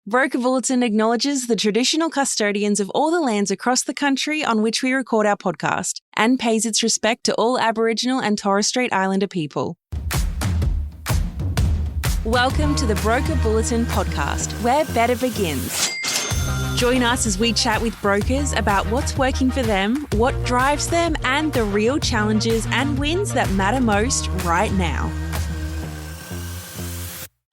Broker Bulletin acknowledges the traditional custodians of all the lands across the country on which we record our podcast and pays its respect to all Aboriginal and Torres Strait Islander people. Welcome to the Broker Bulletin podcast, where better begins. Join us as we chat with brokers about what's working for them, what drives them, and the real challenges and wins that matter most right now.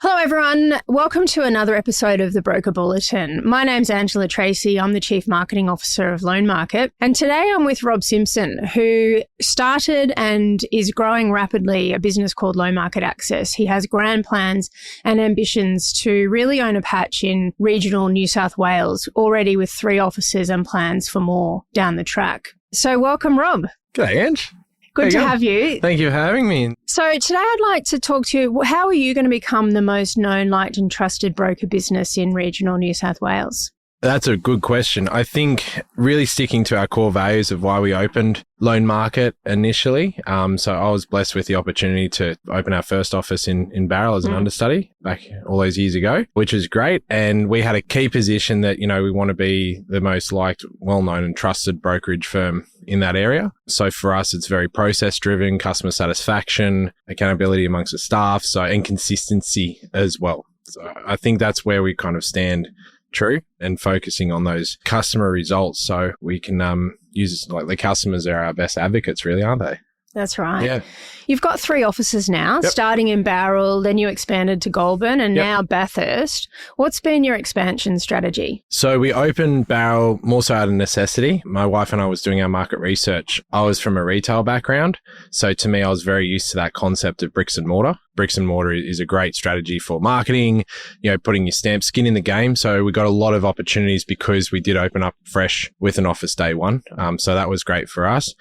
Hello everyone, welcome to another episode of the Broker Bulletin. My name's Tracey, I'm the Chief Marketing Officer of Loan Market, and today I'm with Rob Simpson, who started and is growing rapidly a business called Loan Market Access. He has grand plans and ambitions to really own a patch in regional New South Wales, already with 3 offices and plans for more down the track. So welcome, Rob. G'day, Ange. Good to have you. Thank you for having me. So today I'd like to talk to you, how are you going to become the most known, liked and trusted broker business in regional New South Wales? That's a good question. I think really sticking to our core values of why we opened Loan Market initially. So I was blessed with the opportunity to open our first office in Barrel as an understudy back all those years ago, which was great. And we had a key position that, you know, we want to be the most liked, well-known and trusted brokerage firm in that area. So for us, it's very process driven, customer satisfaction, accountability amongst the staff, and consistency as well. So I think that's where we kind of stand true and focusing on those customer results so we can use, like, the customers are our best advocates, really, aren't they? That's right. Yeah. You've got 3 offices now, starting in Barrel, then you expanded to Goulburn and now Bathurst. What's been your expansion strategy? So we opened Barrel more so out of necessity. My wife and I was doing our market research. I was from a retail background. So to me, I was very used to that concept of bricks and mortar. Bricks and mortar is a great strategy for marketing, you know, putting your skin in the game. So we got a lot of opportunities because we did open up fresh with an office day one. So that was great for us.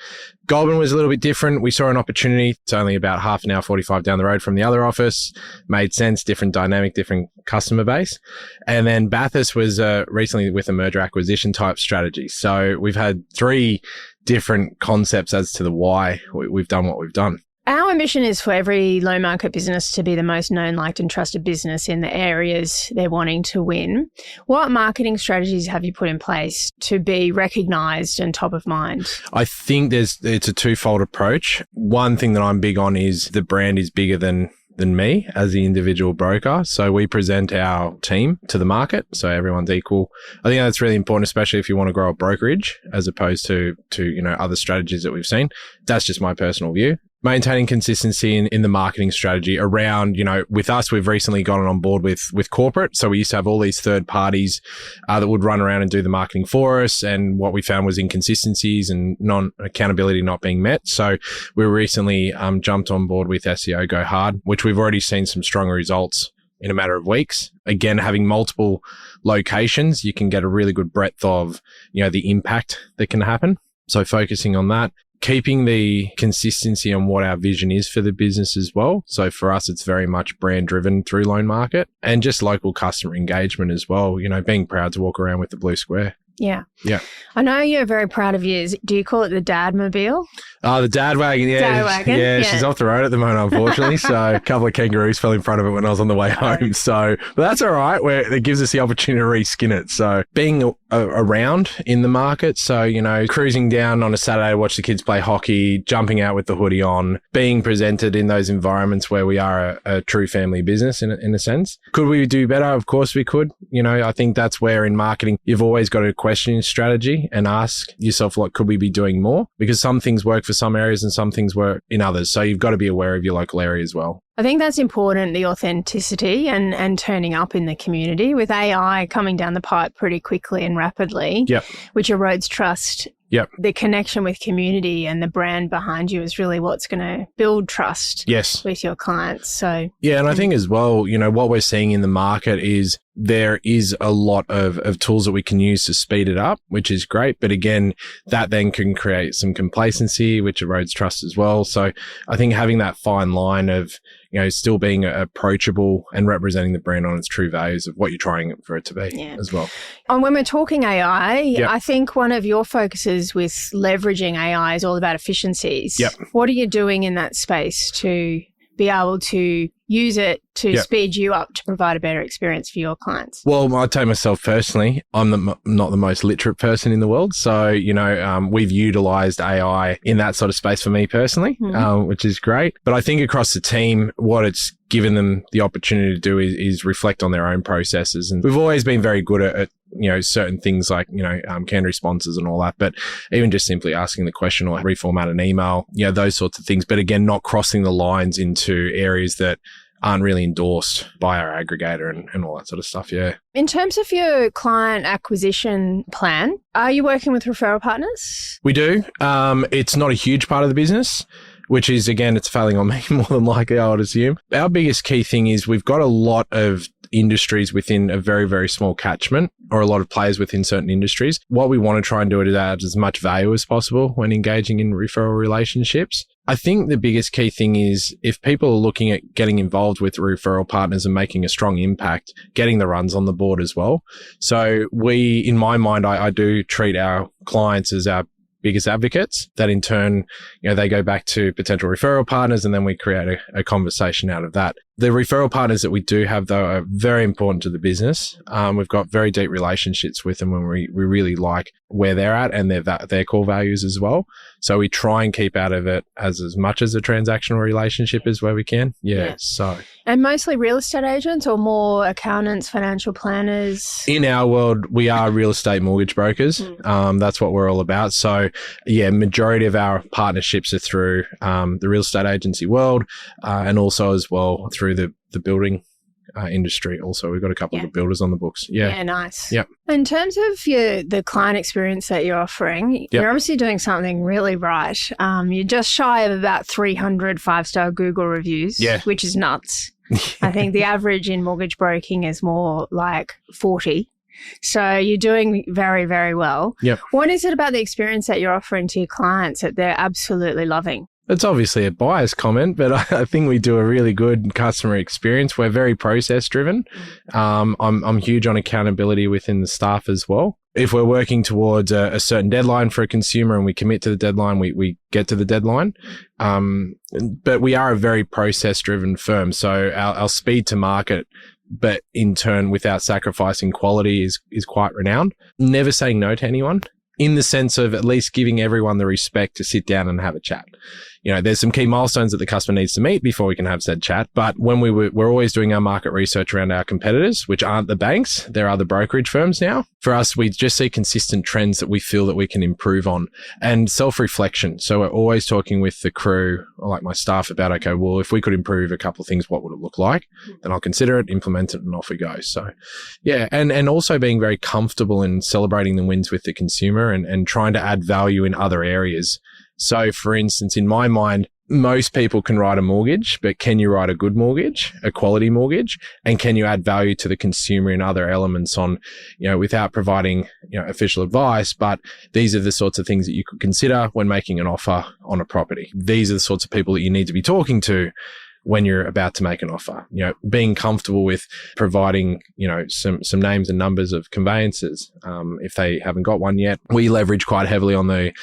Goulburn was a little bit different. We saw an opportunity. It's only about half an hour, 45 down the road from the other office. Made sense, different dynamic, different customer base. And then Bathurst was recently with a merger acquisition type strategy. So we've had 3 different concepts as to the why we've done what we've done. Our ambition is for every loan market business to be the most known, liked and trusted business in the areas they're wanting to win. What marketing strategies have you put in place to be recognised and top of mind? I think it's a twofold approach. One thing that I'm big on is the brand is bigger than me as the individual broker. So we present our team to the market. So everyone's equal. I think that's really important, especially if you want to grow a brokerage as opposed to, you know, other strategies that we've seen. That's just my personal view. Maintaining consistency in the marketing strategy around, you know, with us, we've recently gotten on board with corporate. So we used to have all these third parties that would run around and do the marketing for us. And what we found was inconsistencies and accountability not being met. So we recently jumped on board with SEO Go Hard, which we've already seen some strong results in a matter of weeks. Again, having multiple locations, you can get a really good breadth of, you know, the impact that can happen. So focusing on that. Keeping the consistency on what our vision is for the business as well. So for us, it's very much brand driven through Loan Market and just local customer engagement as well. You know, being proud to walk around with the blue square. Yeah. Yeah. I know you're very proud of yours. Do you call it the Dadmobile? Oh, the dad wagon. Yeah. Dad wagon. Yeah, she's off the road at the moment, unfortunately. So a couple of kangaroos fell in front of it when I was on the way home. So, but that's all right. It gives us the opportunity to reskin it. So being around in the market. So, you know, cruising down on a Saturday to watch the kids play hockey, jumping out with the hoodie on, being presented in those environments where we are a true family business in a sense. Could we do better? Of course we could. You know, I think that's where in marketing, you've always got to question your strategy and ask yourself, what could we be doing more? Because some things work for some areas and some things work in others. So you've got to be aware of your local area as well. I think that's important, the authenticity and turning up in the community with AI coming down the pipe pretty quickly and rapidly, which erodes trust. The connection with community and the brand behind you is really what's going to build trust with your clients. So and I think as well, you know, what we're seeing in the market is there is a lot of tools that we can use to speed it up, which is great. But again, that then can create some complacency, which erodes trust as well. So I think having that fine line of, you know, still being approachable and representing the brand on its true values of what you're trying for it to be as well. And when we're talking AI, I think one of your focuses with leveraging AI is all about efficiencies. What are you doing in that space to be able to use it to speed you up to provide a better experience for your clients? Well, I take myself personally, I'm not the most literate person in the world. So, we've utilized AI in that sort of space for me personally, which is great. But I think across the team, what it's given them the opportunity to do is reflect on their own processes. And we've always been very good at certain things like, canned responses and all that, but even just simply asking the question or reformat an email, those sorts of things. But again, not crossing the lines into areas that aren't really endorsed by our aggregator and all that sort of stuff. Yeah. In terms of your client acquisition plan, are you working with referral partners? We do. It's not a huge part of the business, which is, again, it's failing on me more than likely, I would assume. Our biggest key thing is we've got a lot of industries within a very, very small catchment, or a lot of players within certain industries. What we want to try and do is add as much value as possible when engaging in referral relationships. I think the biggest key thing is if people are looking at getting involved with referral partners and making a strong impact, getting the runs on the board as well. So in my mind, I do treat our clients as our biggest advocates that in turn, they go back to potential referral partners and then we create a conversation out of that. The referral partners that we do have, though, are very important to the business. We've got very deep relationships with them and we really like where they're at and their core values as well. So we try and keep out of it as much as a transactional relationship as where we can. Yeah. So. And mostly real estate agents or more accountants, financial planners? In our world, we are real estate mortgage brokers. That's what we're all about. So, majority of our partnerships are through the real estate agency world and also as well through the building industry. Also, we've got a couple of the builders on the books. Yeah, nice. Yeah. In terms of the client experience that you're offering, you're obviously doing something really right. You're just shy of about 300 5-star Google reviews, which is nuts. I think the average in mortgage broking is more like 40. So you're doing very, very well. Yep. What is it about the experience that you're offering to your clients that they're absolutely loving? It's obviously a biased comment, but I think we do a really good customer experience. We're very process driven. I'm huge on accountability within the staff as well. If we're working towards a certain deadline for a consumer and we commit to the deadline, we get to the deadline. But we are a very process driven firm. So our speed to market, but in turn without sacrificing quality is quite renowned. Never saying no to anyone, in the sense of at least giving everyone the respect to sit down and have a chat. There's some key milestones that the customer needs to meet before we can have said chat. But when we're always doing our market research around our competitors, which aren't the banks, there are the brokerage firms now. For us, we just see consistent trends that we feel that we can improve on and self-reflection. So we're always talking with the crew, or like my staff, about, okay, well, if we could improve a couple of things, what would it look like? Then I'll consider it, implement it, and off we go. So and also being very comfortable in celebrating the wins with the consumer and trying to add value in other areas. So, for instance, in my mind, most people can write a mortgage, but can you write a good mortgage, a quality mortgage? And can you add value to the consumer in other elements on, without providing, official advice? But these are the sorts of things that you could consider when making an offer on a property. These are the sorts of people that you need to be talking to when you're about to make an offer. Being comfortable with providing, some names and numbers of conveyancers, if they haven't got one yet. We leverage quite heavily on the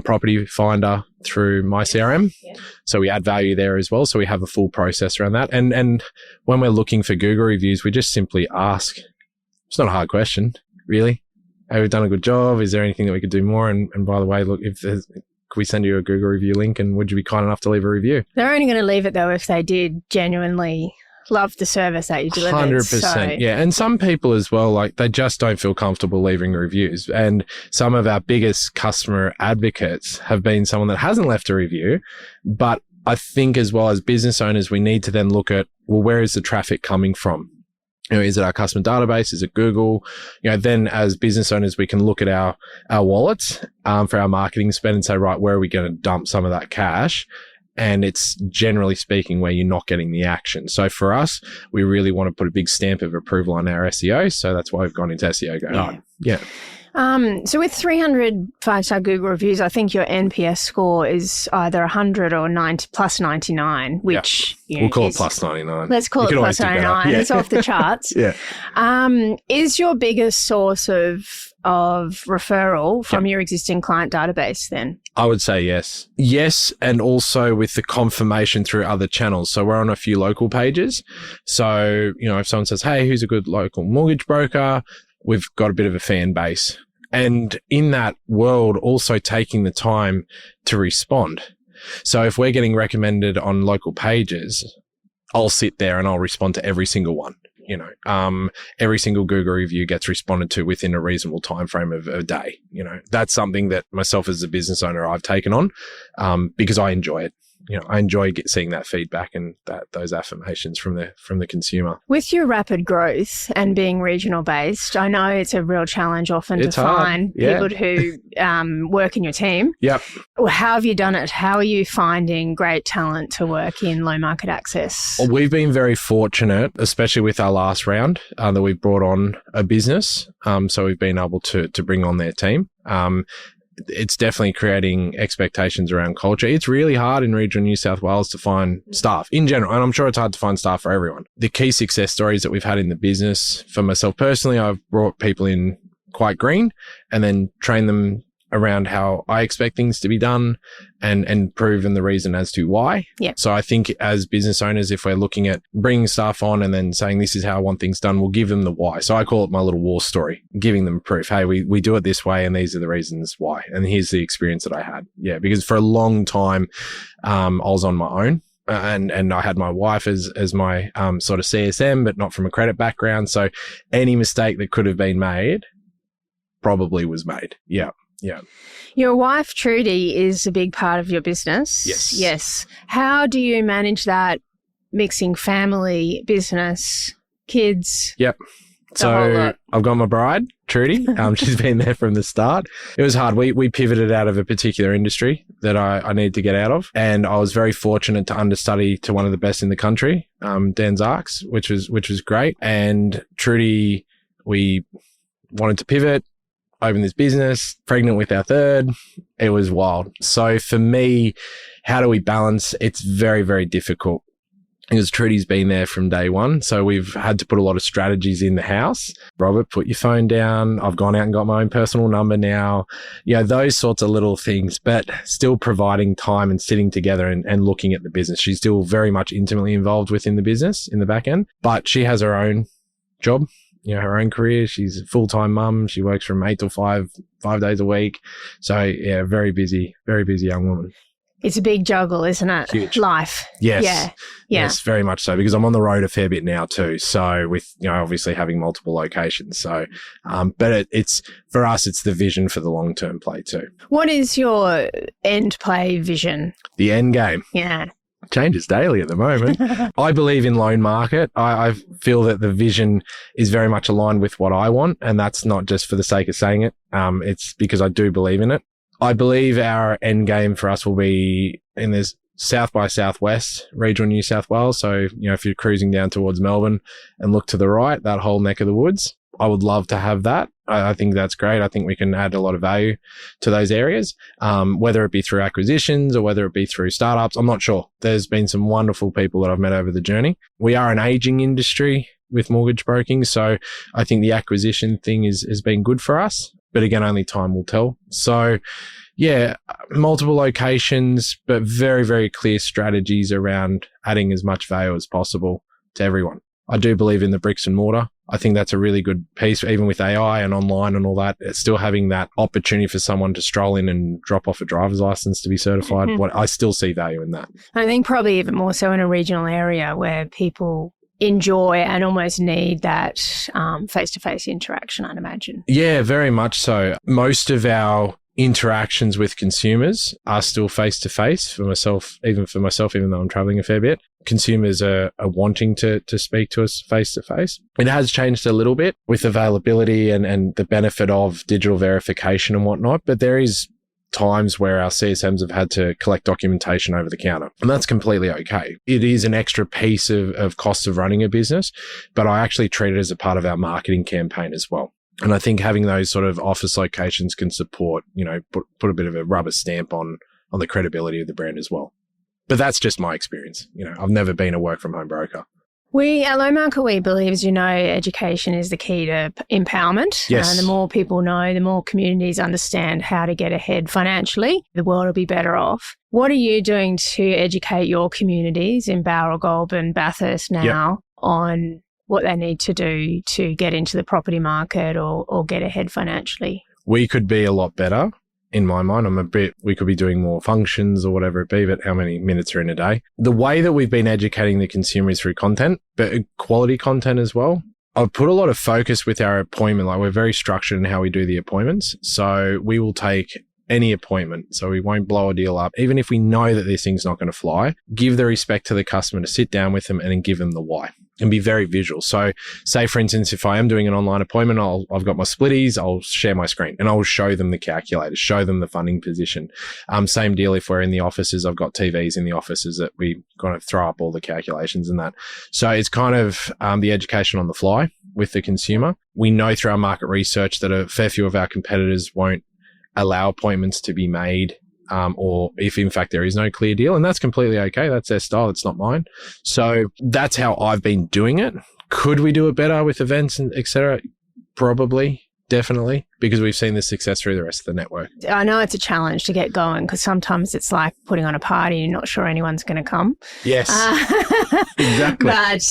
property finder through my CRM. So we add value there as well. So we have a full process around that. And when we're looking for Google reviews, we just simply ask. It's not a hard question, really. Have we done a good job? Is there anything that we could do more? And by the way, look, could we send you a Google review link and would you be kind enough to leave a review? They're only going to leave it though if they did genuinely love the service that you delivered. 100%. Yeah. And some people as well, like they just don't feel comfortable leaving reviews. And some of our biggest customer advocates have been someone that hasn't left a review. But I think as well as business owners, we need to then look at, well, where is the traffic coming from? Is it our customer database? Is it Google? Then as business owners, we can look at our wallets for our marketing spend and say, right, where are we going to dump some of that cash? And it's generally speaking where you're not getting the action. So for us, we really want to put a big stamp of approval on our SEO. So that's why we've gone into SEO going on. Yeah. So with 300 5-star Google reviews, I think your NPS score is either 100 or 90 plus 99, which we'll call it plus 99. Let's call it plus 99. Yeah. It's off the charts. Yeah. Is your biggest source of referral from your existing client database then? I would say yes. Yes, and also with the confirmation through other channels. So we're on a few local pages. So, if someone says, hey, who's a good local mortgage broker? We've got a bit of a fan base. And in that world, also taking the time to respond. So if we're getting recommended on local pages, I'll sit there and I'll respond to every single one. Every single Google review gets responded to within a reasonable time frame of a day. That's something that myself as a business owner, I've taken on because I enjoy it. I enjoy seeing that feedback and those affirmations from the consumer. With your rapid growth and being regional based, I know it's a real challenge often to find people who work in your team. Yep. How have you done it? How are you finding great talent to work in low market access? Well, we've been very fortunate, especially with our last round, that we've brought on a business. So we've been able to bring on their team. It's definitely creating expectations around culture. It's really hard in regional New South Wales to find staff in general, and I'm sure it's hard to find staff for everyone. The key success stories that we've had in the business, for myself personally, I've brought people in quite green and then trained them around how I expect things to be done and proven the reason as to why. Yeah. So I think as business owners, if we're looking at bringing staff on and then saying this is how I want things done, we'll give them the why. So I call it my little war story, giving them proof. Hey, we do it this way and these are the reasons why. And here's the experience that I had. Yeah, because for a long time, I was on my own. And I had my wife as my sort of CSM, but not from a credit background. So any mistake that could have been made probably was made. Yeah. Yeah. Your wife, Trudy, is a big part of your business. Yes. How do you manage that, mixing family, business, kids? Yep. So I've got my bride, Trudy. She's been there from the start. It was hard. We pivoted out of a particular industry that I needed to get out of. And I was very fortunate to understudy to one of the best in the country, Dan Zarks, which was great. And Trudy, we wanted to pivot, open this business, pregnant with our third. It was wild. So for me, how do we balance? It's very, very difficult because Trudy's been there from day one. So we've had to put a lot of strategies in the house. Robert, put your phone down. I've gone out and got my own personal number now. Those sorts of little things, but still providing time and sitting together and looking at the business. She's still very much intimately involved within the business in the back end, but she has her own job. Her own career. She's a full-time mum. She works from 8 till 5 days a week. So yeah, very busy young woman. It's a big juggle, isn't it? Huge. Life. Yes. Yeah. Yes, very much so, because I'm on the road a fair bit now too. So with, obviously having multiple locations. So, but it's for us, it's the vision for the long-term play too. What is your end play vision? The end game. Yeah. Changes daily at the moment. I believe in loan market. I feel that the vision is very much aligned with what I want, and that's not just for the sake of saying it. It's because I do believe in it. I believe our end game for us will be in this south by southwest regional New South Wales. So, if you're cruising down towards Melbourne and look to the right, that whole neck of the woods, I would love to have that. I think that's great. I think we can add a lot of value to those areas, whether it be through acquisitions or whether it be through startups. I'm not sure. There's been some wonderful people that I've met over the journey. We are an aging industry with mortgage broking, so I think the acquisition thing has been good for us. But again, only time will tell. So yeah, multiple locations, but very, very clear strategies around adding as much value as possible to everyone. I do believe in the bricks and mortar. I think that's a really good piece, even with AI and online and all that. It's still having that opportunity for someone to stroll in and drop off a driver's license to be certified. I still see value in that. I think probably even more so in a regional area where people enjoy and almost need that face-to-face interaction, I'd imagine. Yeah, very much so. Most of our interactions with consumers are still face-to-face for myself, even though I'm traveling a fair bit. Consumers are wanting to speak to us face-to-face. It has changed a little bit with availability and the benefit of digital verification and whatnot, but there is times where our CSMs have had to collect documentation over the counter, and that's completely okay. It is an extra piece of cost of running a business, but I actually treat it as a part of our marketing campaign as well. And I think having those sort of office locations can support, put a bit of a rubber stamp on the credibility of the brand as well. But that's just my experience. I've never been a work from home broker. At Loan Market, we believe, as you know, education is the key to empowerment. Yes. The more people know, the more communities understand how to get ahead financially, the world will be better off. What are you doing to educate your communities in Bowral, Goulburn, Bathurst now on what they need to do to get into the property market or get ahead financially? We could be a lot better. In my mind, we could be doing more functions or whatever it be, but how many minutes are in a day? The way that we've been educating the consumer is through content, but quality content as well. I've put a lot of focus with our appointment. Like, we're very structured in how we do the appointments. So we will take any appointment. So we won't blow a deal up. Even if we know that this thing's not going to fly, give the respect to the customer to sit down with them and then give them the why. And be very visual. So say, for instance, if I am doing an online appointment, I've got my splitties, I'll share my screen and I'll show them the calculator, show them the funding position. Same deal if we're in the offices, I've got TVs in the offices that we kind of throw up all the calculations and that. So it's kind of the education on the fly with the consumer. We know through our market research that a fair few of our competitors won't allow appointments to be made or if in fact there is no clear deal, and that's completely okay. That's their style. It's not mine. So that's how I've been doing it. Could we do it better with events and et cetera? Probably, definitely, because we've seen the success through the rest of the network. I know it's a challenge to get going because sometimes it's like putting on a party and you're not sure anyone's going to come. Yes, exactly. But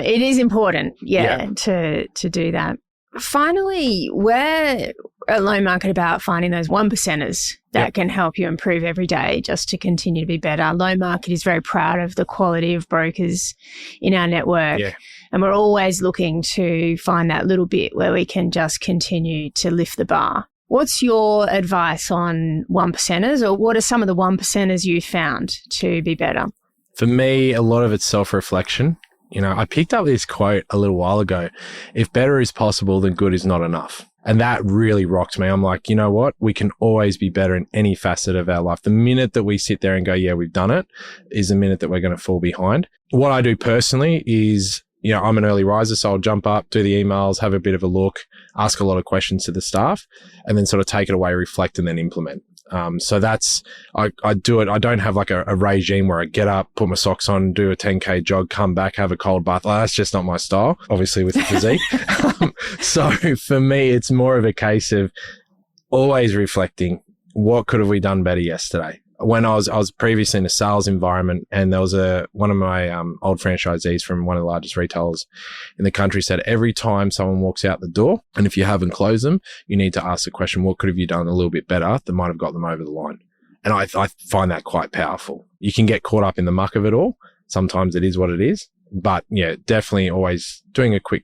it is important, to do that. Finally, we're at Loan Market about finding those 1%ers that can help you improve every day just to continue to be better. Loan Market is very proud of the quality of brokers in our network. Yeah. And we're always looking to find that little bit where we can just continue to lift the bar. What's your advice on 1%ers, or what are some of the 1%ers you found to be better? For me, a lot of it's self-reflection. I picked up this quote a little while ago. If better is possible, then good is not enough. And that really rocked me. I'm like, you know what? We can always be better in any facet of our life. The minute that we sit there and go, yeah, we've done it, is the minute that we're going to fall behind. What I do personally is, I'm an early riser, so I'll jump up, do the emails, have a bit of a look, ask a lot of questions to the staff, and then sort of take it away, reflect, and then implement. So that's, I do it. I don't have like a regime where I get up, put my socks on, do a 10K jog, come back, have a cold bath. That's just not my style, obviously with the physique. So for me, it's more of a case of always reflecting, what could have we done better yesterday? When I was previously in a sales environment, and there was one of my old franchisees from one of the largest retailers in the country said, every time someone walks out the door, and if you haven't closed them, you need to ask the question, what could have you done a little bit better that might have got them over the line? And I find that quite powerful. You can get caught up in the muck of it all. Sometimes it is what it is, but yeah, definitely always doing a quick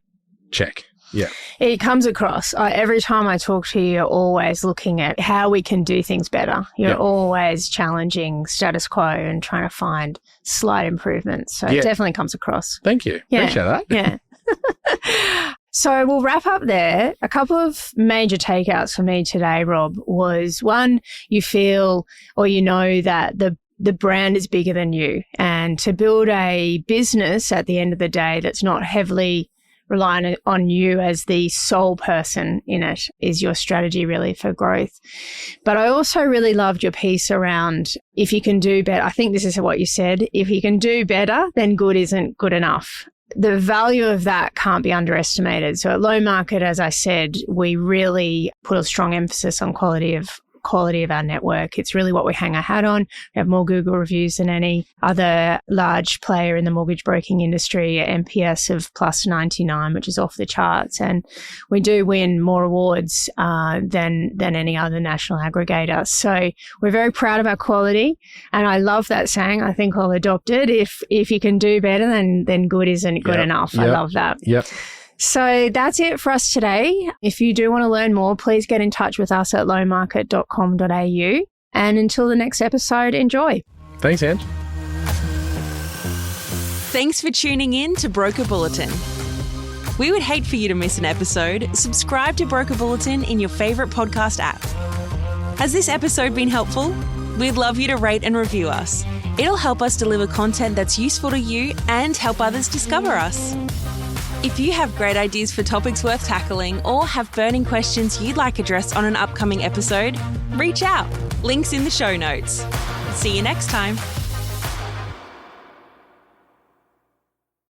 check. Yeah. It comes across. Every time I talk to you, you're always looking at how we can do things better. You're always challenging status quo and trying to find slight improvements. So it definitely comes across. Thank you. Yeah. Appreciate that. Yeah. So we'll wrap up there. A couple of major takeouts for me today, Rob, was one, you feel or you know that the brand is bigger than you, and to build a business at the end of the day that's not heavily relying on you as the sole person in it is your strategy really for growth. But I also really loved your piece around if you can do better. I think this is what you said. If you can do better, then good isn't good enough. The value of that can't be underestimated. So at Loan Market, as I said, we really put a strong emphasis on quality of our network. It's really what we hang our hat on. We have more Google reviews than any other large player in the mortgage broking industry, NPS of plus 99, which is off the charts. And we do win more awards than any other national aggregator. So we're very proud of our quality. And I love that saying. I think I'll adopt it. If you can do better, then good isn't good enough. I love that. Yep. So that's it for us today. If you do want to learn more, please get in touch with us at loanmarket.com.au. And until the next episode, enjoy. Thanks, Ange. Thanks for tuning in to Broker Bulletin. We would hate for you to miss an episode. Subscribe to Broker Bulletin in your favourite podcast app. Has this episode been helpful? We'd love you to rate and review us. It'll help us deliver content that's useful to you and help others discover us. If you have great ideas for topics worth tackling or have burning questions you'd like addressed on an upcoming episode, reach out. Links in the show notes. See you next time.